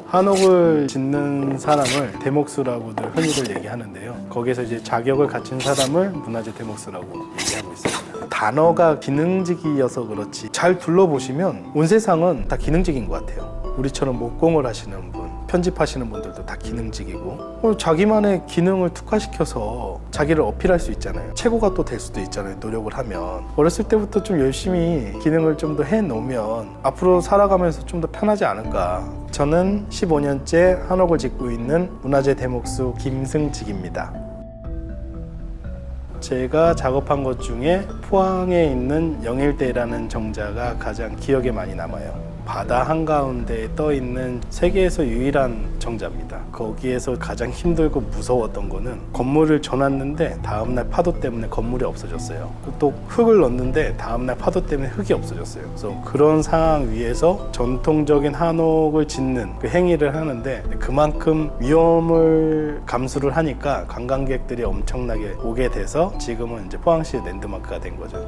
한옥을 짓는 사람을 대목수라고들 흔히들 얘기하는데요. 거기에서 이제 자격을 갖춘 사람을 문화재 대목수라고 얘기하고 있습니다. 단어가 기능직이어서 그렇지 잘 둘러보시면 온 세상은 다 기능직인 것 같아요. 우리처럼 목공을 하시는 분, 편집하시는 분들도 다 기능직이고 자기만의 기능을 특화시켜서 자기를 어필할 수 있잖아요. 최고가 또 될 수도 있잖아요. 노력을 하면. 어렸을 때부터 좀 열심히 기능을 좀 더 해놓으면 앞으로 살아가면서 좀 더 편하지 않을까. 저는 15년째 한옥을 짓고 있는 문화재 대목수 김승직입니다. 제가 작업한 것 중에 포항에 있는 영일대라는 정자가 가장 기억에 많이 남아요. 바다 한가운데에 떠있는 세계에서 유일한 정자입니다. 거기에서 가장 힘들고 무서웠던 거는 건물을 져놨는데 다음날 파도 때문에 건물이 없어졌어요. 또 흙을 넣었는데 다음날 파도 때문에 흙이 없어졌어요. 그래서 그런 상황 위에서 전통적인 한옥을 짓는 그 행위를 하는데 그만큼 위험을 감수를 하니까 관광객들이 엄청나게 오게 돼서 지금은 이제 포항시의 랜드마크가 된 거죠.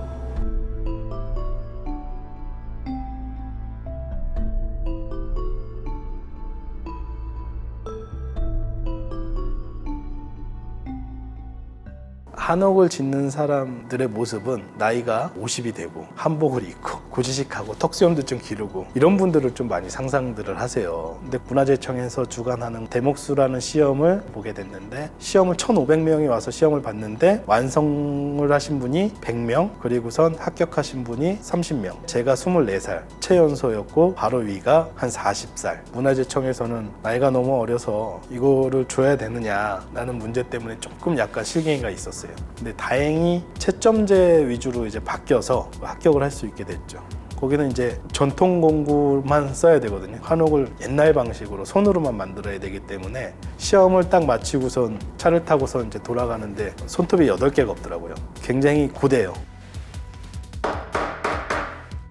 한옥을 짓는 사람들의 모습은 나이가 50이 되고 한복을 입고 고지식하고 턱수염도 좀 기르고 이런 분들을 좀 많이 상상들을 하세요. 근데 문화재청에서 주관하는 대목수라는 시험을 보게 됐는데 시험을 1,500명이 와서 시험을 봤는데 완성을 하신 분이 100명 그리고선 합격하신 분이 30명. 제가 24살 최연소였고 바로 위가 한 40살. 문화재청에서는 나이가 너무 어려서 이거를 줘야 되느냐라는 문제 때문에 조금 약간 실갱이가 있었어요. 근데 다행히 채점제 위주로 이제 바뀌어서 합격을 할 수 있게 됐죠. 거기는 이제 전통 공구만 써야 되거든요. 한옥을 옛날 방식으로 손으로만 만들어야 되기 때문에 시험을 딱 마치고선 차를 타고서 이제 돌아가는데 손톱이 8개가 없더라고요. 굉장히 고대요.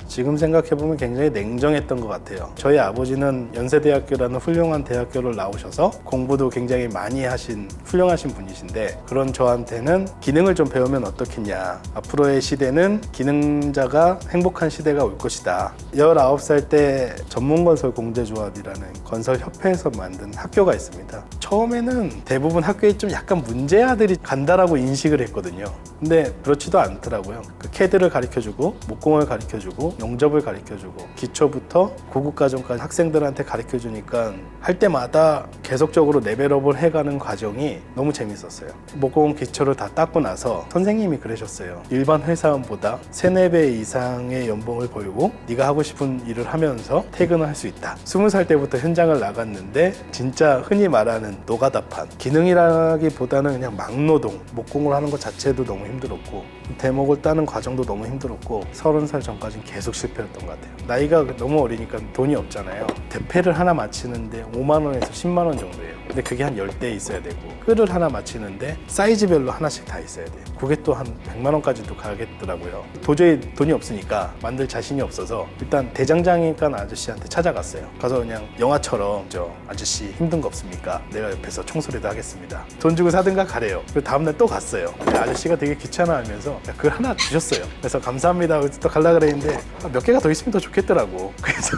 지금 생각해보면 굉장히 냉정했던 것 같아요. 저희 아버지는 연세대학교라는 훌륭한 대학교를 나오셔서 공부도 굉장히 많이 하신 훌륭하신 분이신데 그런 저한테는 기능을 좀 배우면 어떻겠냐. 앞으로의 시대는 기능자가 행복한 시대가 올 것이다. 19살 때 전문건설공제조합이라는 건설협회에서 만든 학교가 있습니다. 처음에는 대부분 학교에 좀 약간 문제아들이 간다라고 인식을 했거든요. 근데 그렇지도 않더라고요. 그 캐드를 가르쳐주고 목공을 가르쳐주고 용접을 가르쳐주고 기초부터 고급과정까지 학생들한테 가르쳐주니까 할 때마다 계속적으로 레벨업을 해가는 과정이 너무 재밌었어요. 목공 기초를 다 닦고 나서 선생님이 그러셨어요. 일반 회사원보다 3, 4배 이상의 연봉을 벌고 네가 하고 싶은 일을 하면서 퇴근을 할 수 있다. 20살 때부터 현장을 나갔는데 진짜 흔히 말하는 노가다판, 기능이라기보다는 그냥 막노동, 목공을 하는 것 자체도 너무 힘들었고 대목을 따는 과정도 너무 힘들었고 30살 전까지는 계속 실패였던 것 같아요. 나이가 너무 어리니까 돈이 없잖아요. 대패를 하나 맞히는데 5만 원에서 10만 원 정도예요. 근데 그게 한 10대 있어야 되고 끌을 하나 맞히는데 사이즈별로 하나씩 다 있어야 돼요. 그게 또 한 100만 원까지도 가겠더라고요. 도저히 돈이 없으니까 만들 자신이 없어서 일단 대장장이니까 아저씨한테 찾아갔어요. 가서 그냥 영화처럼 저 아저씨 힘든 거 없습니까? 내가 옆에서 청소라도 하겠습니다. 돈 주고 사든가 가래요. 그리고 다음날 또 갔어요. 근데 아저씨가 되게 귀찮아하면서 그걸 하나 주셨어요. 그래서 감사합니다. 그래서 또 갈라 그랬는데 몇 개가 더 있으면 더 좋겠더라고. 그래서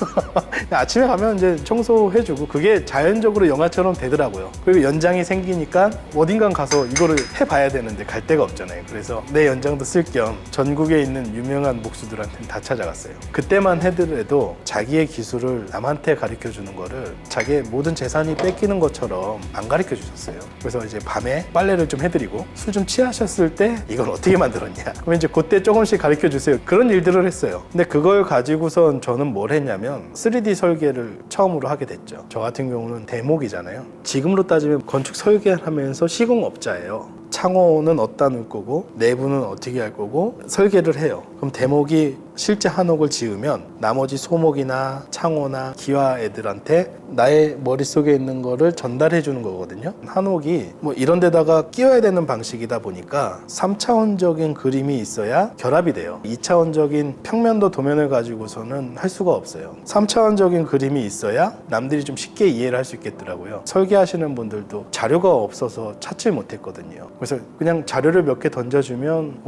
아침에 가면 이제 청소해주고 그게 자연적으로 영화처럼 되더라고요. 그리고 연장이 생기니까 어딘가 가서 이거를 해봐야 되는데 갈 데가 없잖아요. 그래서 내 연장도 쓸 겸 전국에 있는 유명한 목수들한테는 다 찾아갔어요. 그때만 해더라도 자기의 기술을 남한테 가르쳐 주는 거를 자기의 모든 재산이 뺏기는 것처럼 안 가르쳐 주셨어요. 그래서 이제 밤에 빨래를 좀 해드리고 술 좀 취하셨을 때 이걸 어떻게 만들었냐. 그러면 이제 그때 조금씩 가르쳐 주세요. 그런 일들을 했어요. 근데 그걸 가지고선 저는 뭘 했냐면 3D 설계를 처음으로 하게 됐죠. 저 같은 경우는 대목이잖아요. 지금으로 따지면 건축 설계를 하면서 시공업자예요. 창호는 어디다 놓을 거고 내부는 어떻게 할 거고 설계를 해요. 그럼 대목이 실제 한옥을 지으면 나머지 소목이나 창호나 기와 애들한테 나의 머릿속에 있는 거를 전달해 주는 거거든요. 한옥이 뭐 이런 데다가 끼워야 되는 방식이다 보니까 3차원적인 그림이 있어야 결합이 돼요. 2차원적인 평면도 도면을 가지고서는 할 수가 없어요. 3차원적인 그림이 있어야 남들이 좀 쉽게 이해를 할 수 있겠더라고요. 설계하시는 분들도 자료가 없어서 찾지 못했거든요. 그래서 그냥 자료를 몇 개 던져주면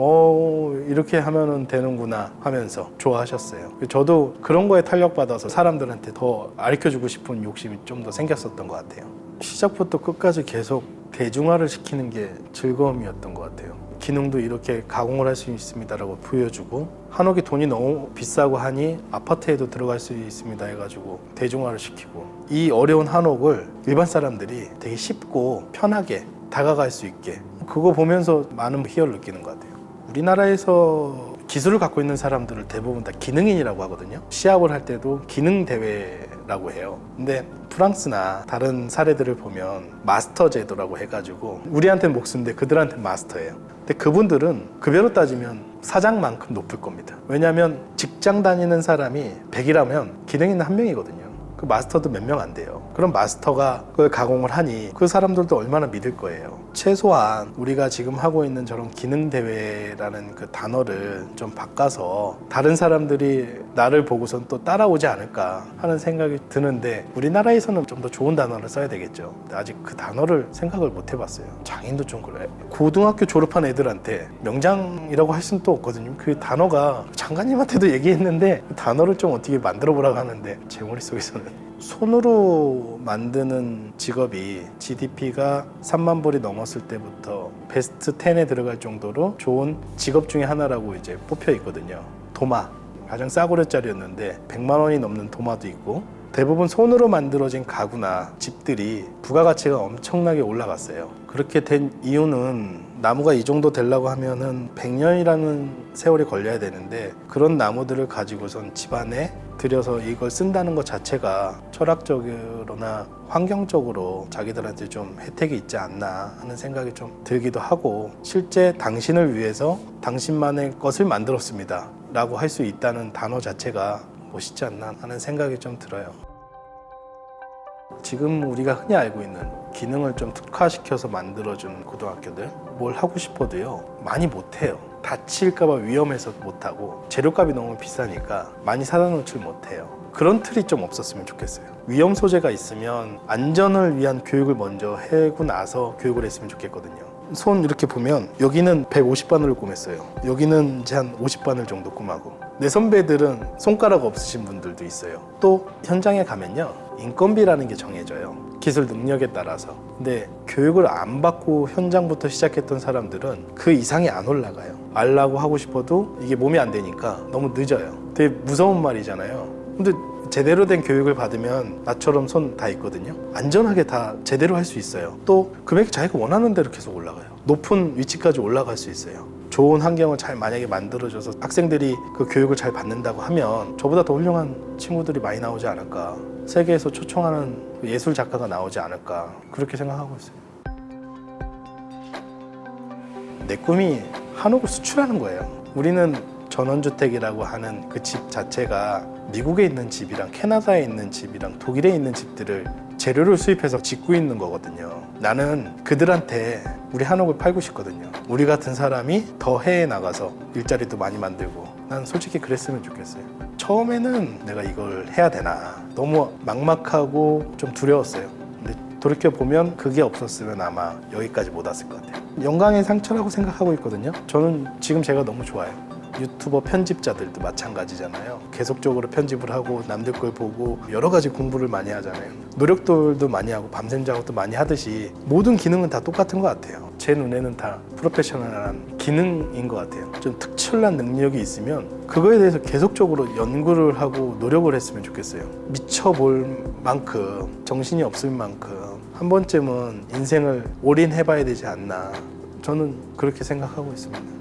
이렇게 하면 되는구나 하면서 보면서 좋아하셨어요. 저도 그런 거에 탄력받아서 사람들한테 더 가르쳐주고 싶은 욕심이 좀 더 생겼었던 것 같아요. 시작부터 끝까지 계속 대중화를 시키는 게 즐거움이었던 것 같아요. 기능도 이렇게 가공을 할 수 있습니다라고 보여주고, 한옥이 돈이 너무 비싸고 하니 아파트에도 들어갈 수 있습니다 해가지고 대중화를 시키고, 이 어려운 한옥을 일반 사람들이 되게 쉽고 편하게 다가갈 수 있게, 그거 보면서 많은 희열을 느끼는 것 같아요. 우리나라에서 기술을 갖고 있는 사람들을 대부분 다 기능인이라고 하거든요. 시합을 할 때도 기능 대회라고 해요. 근데 프랑스나 다른 사례들을 보면 마스터 제도라고 해가지고 우리한테는 목수인데 그들한테는 마스터예요. 근데 그분들은 급여로 따지면 사장만큼 높을 겁니다. 왜냐하면 직장 다니는 사람이 100이라면 기능인은 1명이거든요. 그 마스터도 몇 명 안 돼요. 그럼 마스터가 그걸 가공을 하니 그 사람들도 얼마나 믿을 거예요. 최소한 우리가 지금 하고 있는 저런 기능대회라는 그 단어를 좀 바꿔서 다른 사람들이 나를 보고선 또 따라오지 않을까 하는 생각이 드는데, 우리나라에서는 좀 더 좋은 단어를 써야 되겠죠. 근데 아직 그 단어를 생각을 못 해봤어요. 장인도 좀 그래. 고등학교 졸업한 애들한테 명장이라고 할 수는 또 없거든요. 그 단어가 장관님한테도 얘기했는데 그 단어를 좀 어떻게 만들어 보라고 하는데 제 머릿속에서는, 손으로 만드는 직업이 GDP가 3만 불이 넘었을 때부터 베스트 10에 들어갈 정도로 좋은 직업 중에 하나라고 이제 뽑혀 있거든요. 도마, 가장 싸구려짜리였는데 100만 원이 넘는 도마도 있고, 대부분 손으로 만들어진 가구나 집들이 부가가치가 엄청나게 올라갔어요. 그렇게 된 이유는, 나무가 이 정도 되려고 하면은 100년이라는 세월이 걸려야 되는데, 그런 나무들을 가지고선 집안에 들여서 이걸 쓴다는 것 자체가 철학적으로나 환경적으로 자기들한테 좀 혜택이 있지 않나 하는 생각이 좀 들기도 하고, 실제 당신을 위해서 당신만의 것을 만들었습니다 라고 할 수 있다는 단어 자체가 멋있지 않나 하는 생각이 좀 들어요. 지금 우리가 흔히 알고 있는 기능을 좀 특화시켜서 만들어준 고등학교들, 뭘 하고 싶어도요 많이 못해요. 다칠까봐 위험해서 못하고, 재료값이 너무 비싸니까 많이 사다 놓질 못해요. 그런 틀이 좀 없었으면 좋겠어요. 위험 소재가 있으면 안전을 위한 교육을 먼저 하고 나서 교육을 했으면 좋겠거든요. 손 이렇게 보면 여기는 150바늘을 꿰맸어요. 여기는 이제 한 50바늘 정도 꿰하고, 내 선배들은 손가락 없으신 분들도 있어요. 또 현장에 가면요 인건비라는 게 정해져요. 기술 능력에 따라서. 근데 교육을 안 받고 현장부터 시작했던 사람들은 그 이상이 안 올라가요. 알라고 하고 싶어도 이게 몸이 안 되니까 너무 늦어요. 되게 무서운 말이잖아요. 근데 제대로 된 교육을 받으면 나처럼 손 다 있거든요. 안전하게 다 제대로 할 수 있어요. 또 금액이 자기가 원하는 대로 계속 올라가요. 높은 위치까지 올라갈 수 있어요. 좋은 환경을 잘 만약에 만들어줘서 학생들이 그 교육을 잘 받는다고 하면 저보다 더 훌륭한 친구들이 많이 나오지 않을까, 세계에서 초청하는 예술 작가가 나오지 않을까, 그렇게 생각하고 있어요. 내 꿈이 한옥을 수출하는 거예요. 우리는 전원주택이라고 하는 그 집 자체가 미국에 있는 집이랑 캐나다에 있는 집이랑 독일에 있는 집들을 재료를 수입해서 짓고 있는 거거든요. 나는 그들한테 우리 한옥을 팔고 싶거든요. 우리 같은 사람이 더 해외에 나가서 일자리도 많이 만들고, 난 솔직히 그랬으면 좋겠어요. 처음에는 내가 이걸 해야 되나 너무 막막하고 좀 두려웠어요. 근데 돌이켜보면 그게 없었으면 아마 여기까지 못 왔을 것 같아요. 영광의 상처라고 생각하고 있거든요. 저는 지금 제가 너무 좋아요. 유튜버 편집자들도 마찬가지잖아요. 계속적으로 편집을 하고 남들 걸 보고 여러 가지 공부를 많이 하잖아요. 노력들도 많이 하고 밤샘 작업도 많이 하듯이 모든 기능은 다 똑같은 것 같아요. 제 눈에는 다 프로페셔널한 기능인 것 같아요. 좀 특출난 능력이 있으면 그거에 대해서 계속적으로 연구를 하고 노력을 했으면 좋겠어요. 미쳐볼 만큼, 정신이 없을 만큼 한 번쯤은 인생을 올인해봐야 되지 않나, 저는 그렇게 생각하고 있습니다.